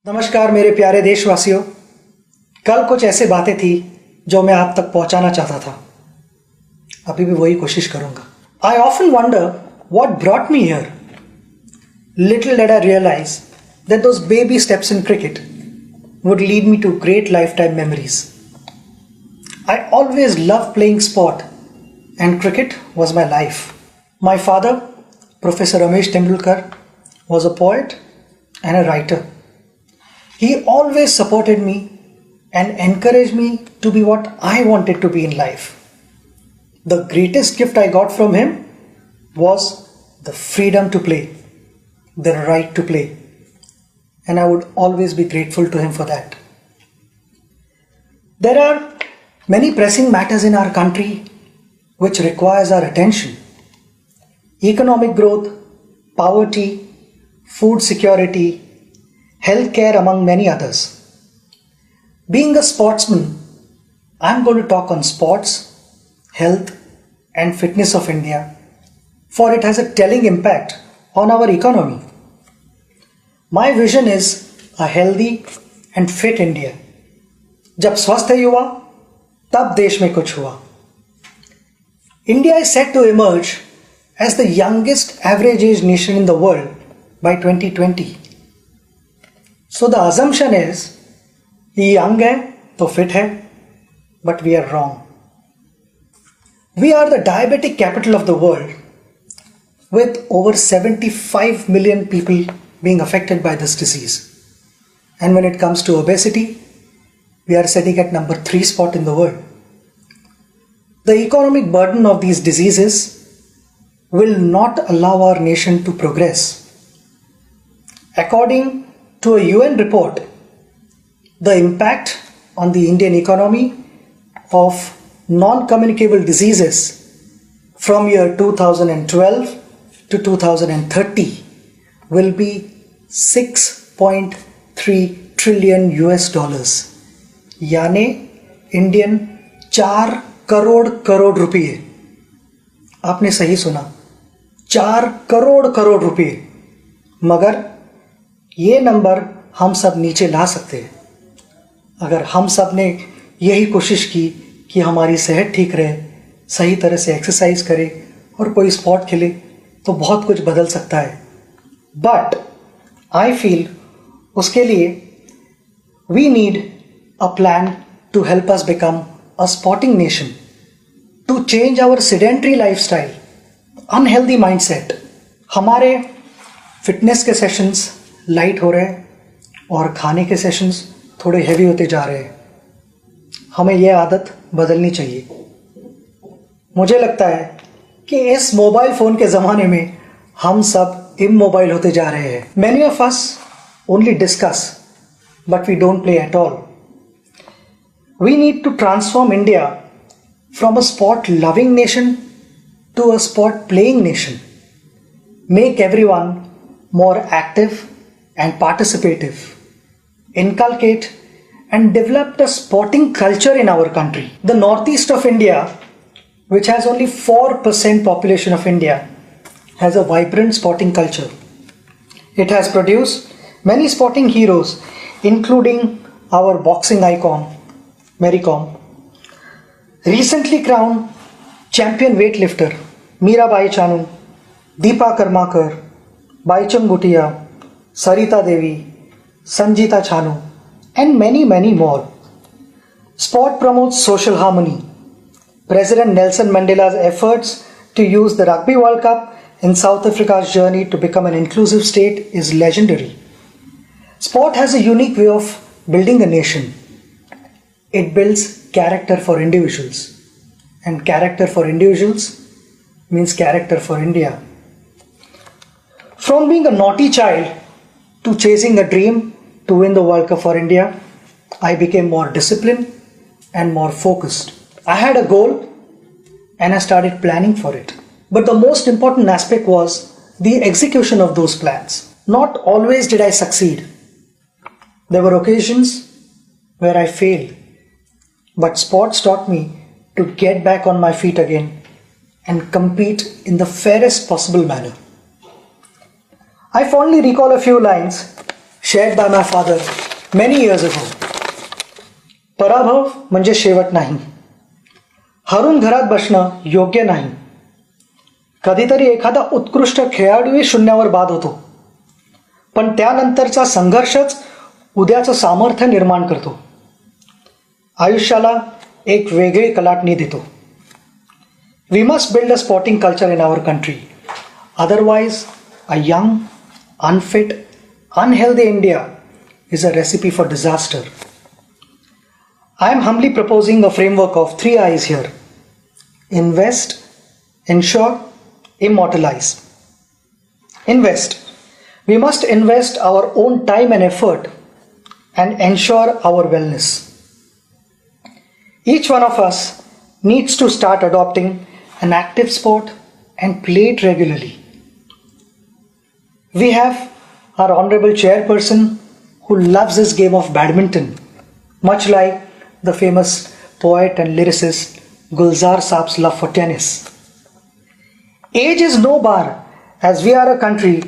नमस्कार मेरे प्यारे देशवासियों। कल कुछ ऐसे बातें थी जो मैं आप तक पहुंचाना चाहता था। अभी भी वही कोशिश करूंगा। I often wonder what brought me here. Little did I realise that those baby steps in cricket would lead me to great lifetime memories. I always loved playing sport and cricket was my life. My father, Professor Sachin Tendulkar, was a poet and a writer. He always supported me and encouraged me to be what I wanted to be in life. The greatest gift I got from him was the freedom to play, the right to play. And I would always be grateful to him for that. There are many pressing matters in our country which requires our attention. Economic growth, poverty, food security, healthcare, among many others. Being a sportsman, I'm going to talk on sports, health and fitness of India, for it has a telling impact on our economy. My vision is a healthy and fit India. जब स्वस्थ युवा तब देश में कुछ हुआ. India is set to emerge as the youngest average age nation in the world by 2020. So the assumption is ये young है तो fit है, but we are wrong. We are the diabetic capital of the world with over 75 million people being affected by this disease. And when it comes to obesity, we are sitting at number 3 spot in the world. The economic burden of these diseases will not allow our nation to progress. According to a UN report, the impact on the Indian economy of non-communicable diseases from year 2012 to 2030 will be 6.3 trillion US dollars. यानी Indian 4 crore रुपये. आपने सही सुना, 4 करोड़ रुपये. मगर ये number हम सब नीचे ला सकते हैं अगर हम सब ने यही कोशिश की कि हमारी सेहत ठीक रहे, सही तरह से एक्सरसाइज करें और कोई स्पोर्ट खेले तो बहुत कुछ बदल सकता है. बट आई फील उसके लिए we need a plan to help us become a sporting nation, to change our sedentary lifestyle, unhealthy mindset. हमारे फिटनेस के सेशंस लाइट हो रहे हैं और खाने के सेशंस थोड़े हैवी होते जा रहे हैं. हमें यह आदत बदलनी चाहिए. मुझे लगता है कि इस मोबाइल फ़ोन के ज़माने में हम सब immobile होते जा रहे हैं. Many of us only discuss, but we don't play at all. We need to transform India from a sport-loving nation to a sport-playing nation. Make everyone more active and participative. Inculcate and develop a sporting culture in our country. The northeast of India, which has only 4% population of India, has a vibrant sporting culture. It has produced many sporting heroes, including our boxing icon, Mary Kom. Recently crowned champion weightlifter, Mirabai Chanu, Deepa Karmakar, Baichung Bhutia, Sarita Devi, Sanjita Chanu, and many more. Sport promotes social harmony. President Nelson Mandela's efforts to use the Rugby World Cup in South Africa's journey to become an inclusive state is legendary. Sport has a unique way of building a nation. It builds character for individuals, and character for individuals means character for India. From being a naughty child to chasing a dream to win the World Cup for India, I became more disciplined and more focused. I had a goal and I started planning for it. But the most important aspect was the execution of those plans. Not always did I succeed. There were occasions where I failed. But sports taught me to get back on my feet again and compete in the fairest possible manner. I fondly recall a few lines shared by my father many years ago. पराभव म्हणजे शेवट नाही. हरून घरात बसणं योग्य नाही. कधीतरी एखादा उत्कृष्ट खेळाडूही शून्यावर बाद होतो, पण त्यानंतरचा संघर्षच उद्याचं सामर्थ्य निर्माण करतो. आयुष्याला एक वेगळी कलाटणी देतो. We must build a sporting culture in our country. Otherwise, a young, unfit, unhealthy India is a recipe for disaster. I am humbly proposing a framework of 3 I's here. Invest, ensure, immortalize. Invest. We must invest our own time and effort and ensure our wellness. Each one of us needs to start adopting an active sport and play it regularly. We have our honorable chairperson who loves his game of badminton, much like the famous poet and lyricist Gulzar Saab's love for tennis. Age is no bar, as we are a country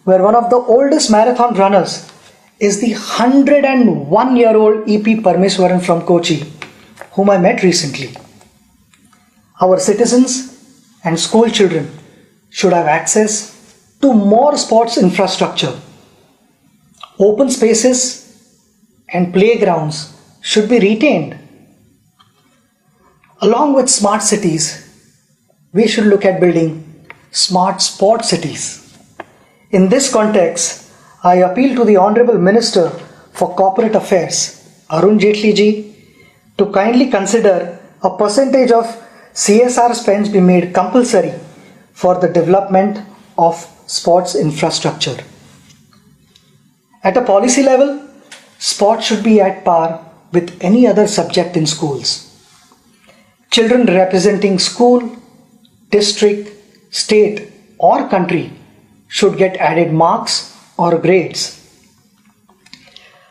where one of the oldest marathon runners is the 101-year-old EP Parmeswaran from Kochi, whom I met recently. Our citizens and school children should have access to more sports infrastructure. Open spaces and playgrounds should be retained. Along with smart cities, we should look at building smart sport cities. In this context, I appeal to the Honorable Minister for Corporate Affairs, Arun Jaitley ji, to kindly consider a percentage of CSR spends be made compulsory for the development of sports infrastructure. At a policy level, sport should be at par with any other subject in schools. Children representing school, district, state or country should get added marks or grades.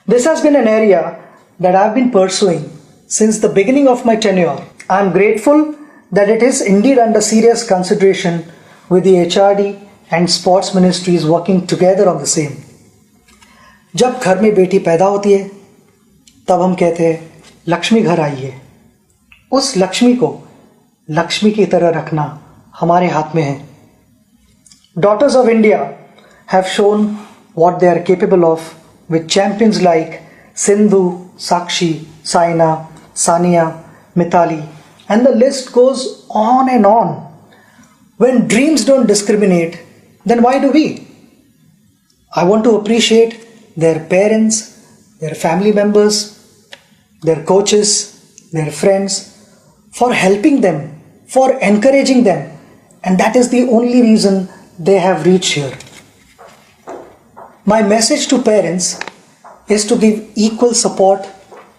This has been an area that I have been pursuing since the beginning of my tenure. I am grateful that it is indeed under serious consideration with the HRD and sports ministries working together on the same. जब घर में बेटी पैदा होती है तब हम कहते हैं लक्ष्मी घर आई है. उस लक्ष्मी को लक्ष्मी की तरह रखना हमारे हाथ में है. Daughters of India have shown what they are capable of with champions like Sindhu, Sakshi, Saina, Sania, Mithali, and the list goes on and on. When dreams don't discriminate, then why do we? I want to appreciate their parents, their family members, their coaches, their friends for helping them, for encouraging them, and that is the only reason they have reached here. My message to parents is to give equal support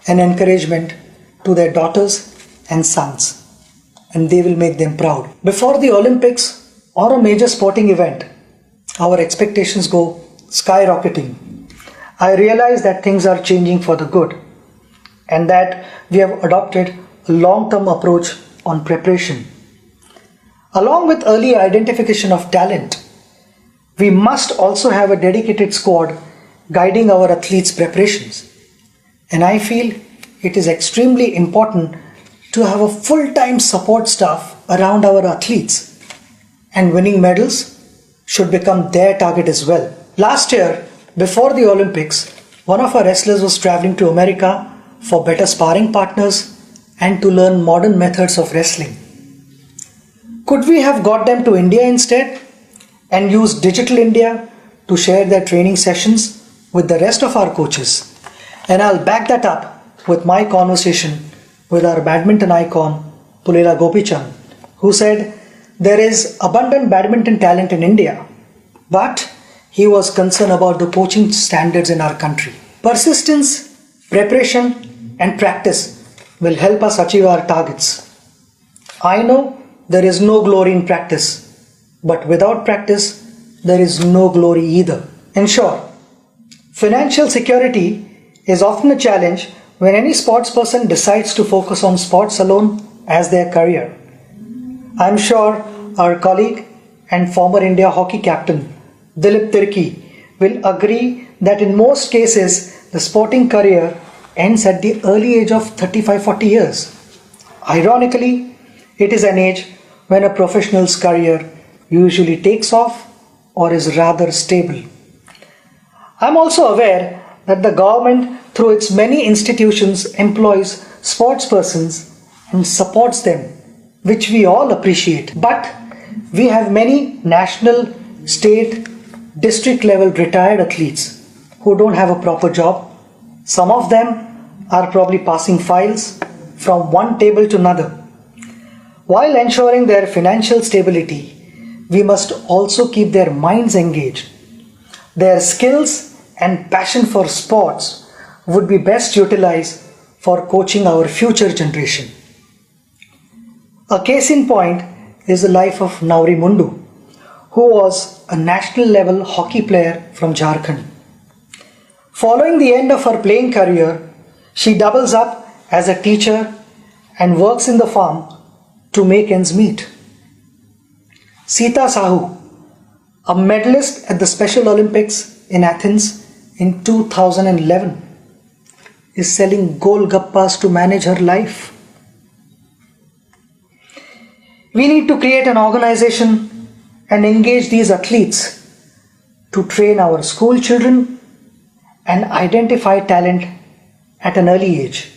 and encouragement to their daughters and sons, and they will make them proud. Before the Olympics or a major sporting event, our expectations go skyrocketing. I realize that things are changing for the good and that we have adopted a long-term approach on preparation. Along with early identification of talent, we must also have a dedicated squad guiding our athletes' preparations. And I feel it is extremely important to have a full-time support staff around our athletes, and winning medals should become their target as well. Last year, before the Olympics, one of our wrestlers was traveling to America for better sparring partners and to learn modern methods of wrestling. Could we have got them to India instead and used Digital India to share their training sessions with the rest of our coaches? And I'll back that up with my conversation with our badminton icon Pulela Gopichand, who said there is abundant badminton talent in India, but he was concerned about the coaching standards in our country. Persistence, preparation and practice will help us achieve our targets. I know there is no glory in practice, but without practice there is no glory either. In short, financial security is often a challenge when any sports person decides to focus on sports alone as their career. I am sure our colleague and former India hockey captain Dilip Tirki will agree that in most cases, the sporting career ends at the early age of 35-40 years. Ironically, it is an age when a professional's career usually takes off or is rather stable. I'm also aware that the government, through its many institutions, employs sportspersons and supports them, which we all appreciate. But we have many national, state, district level retired athletes who don't have a proper job. Some of them are probably passing files from one table to another. While ensuring their financial stability, we must also keep their minds engaged. Their skills and passion for sports would be best utilized for coaching our future generation. A case in point is the life of Nauri Mundu, who was a national level hockey player from Jharkhand. Following the end of her playing career, she doubles up as a teacher and works in the farm to make ends meet. Sita Sahu, a medalist at the Special Olympics in Athens in 2011, is selling golgappas to manage her life. We need to create an organization and engage these athletes to train our school children and identify talent at an early age.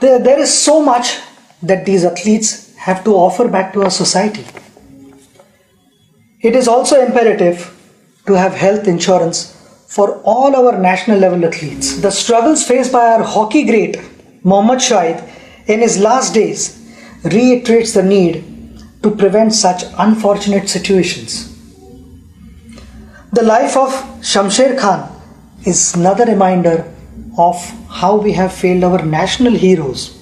There is so much that these athletes have to offer back to our society. It is also imperative to have health insurance for all our national level athletes. The struggles faced by our hockey great Mohammad Shahid in his last days reiterates the need to prevent such unfortunate situations. The life of Shamsher Khan is another reminder of how we have failed our national heroes.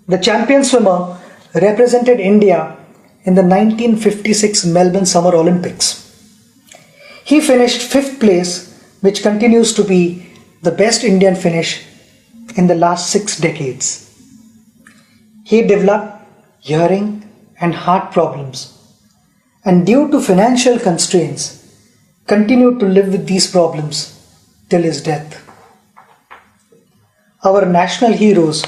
The champion swimmer represented India in the 1956 Melbourne Summer Olympics. He finished 5th place, which continues to be the best Indian finish in the last 6 decades. He developed hearing and heart problems, and due to financial constraints, continued to live with these problems till his death. Our national heroes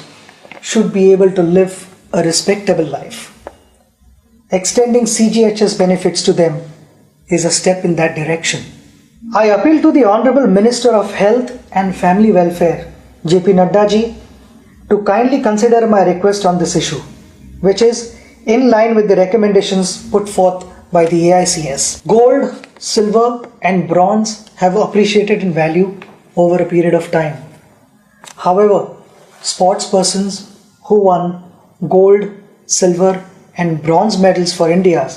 should be able to live a respectable life. Extending CGHS benefits to them is a step in that direction. I appeal to the Honorable Minister of Health and Family Welfare, JP Nadda ji, to kindly consider my request on this issue, which is in line with the recommendations put forth by the AICS. Gold, silver and bronze have appreciated in value over a period of time. However, sportspersons who won gold, silver and bronze medals for India,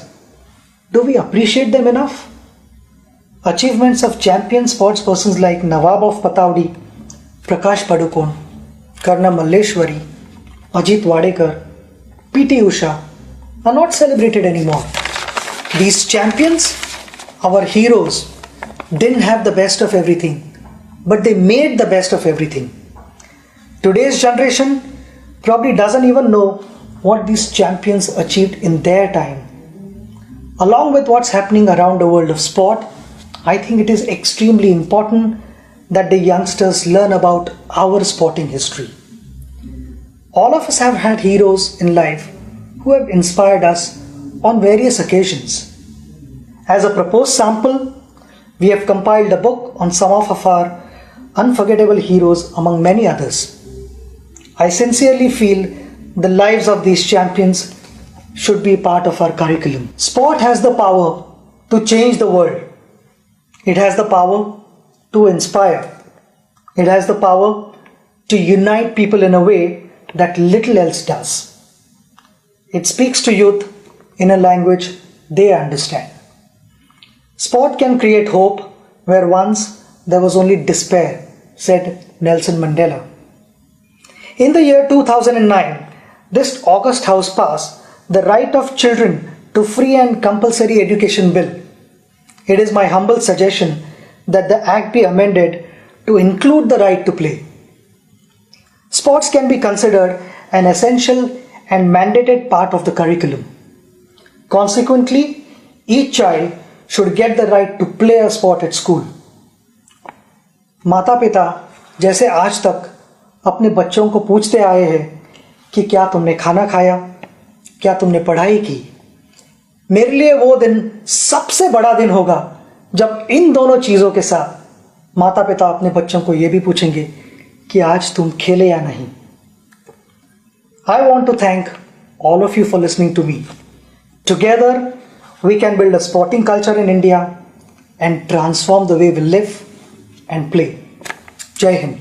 do we appreciate them enough? Achievements of champion sportspersons like Nawab of Pataudi, Prakash Padukone, Karna Malleshwari, Ajit Wadekar, PT Usha are not celebrated anymore. These champions, our heroes, didn't have the best of everything, but they made the best of everything. Today's generation probably doesn't even know what these champions achieved in their time. Along with what's happening around the world of sport, I think it is extremely important that the youngsters learn about our sporting history. All of us have had heroes in life who have inspired us on various occasions. As a proposed sample, we have compiled a book on some of our unforgettable heroes among many others. I sincerely feel the lives of these champions should be part of our curriculum. Sport has the power to change the world. It has the power to inspire. It has the power to unite people in a way that little else does. It speaks to youth in a language they understand. Sport can create hope where once there was only despair, said Nelson Mandela. In the year 2009, this August House passed the Right of Children to Free and Compulsory Education Bill. It is my humble suggestion that the Act be amended to include the right to play. Sports can be considered an essential and mandated part of the curriculum. Consequently, each child should get the right to play a sport at school. माता पिता जैसे आज तक अपने बच्चों को पूछते आए हैं कि क्या तुमने खाना खाया, क्या तुमने पढ़ाई की, मेरे लिए वो दिन सबसे बड़ा दिन होगा जब इन दोनों चीज़ों के साथ माता पिता अपने बच्चों को ये भी पूछेंगे कि आज तुम खेले या नहीं. I want to thank all of you for listening to me. Together, we can build a sporting culture in India and transform the way we live and play. Jai Hind.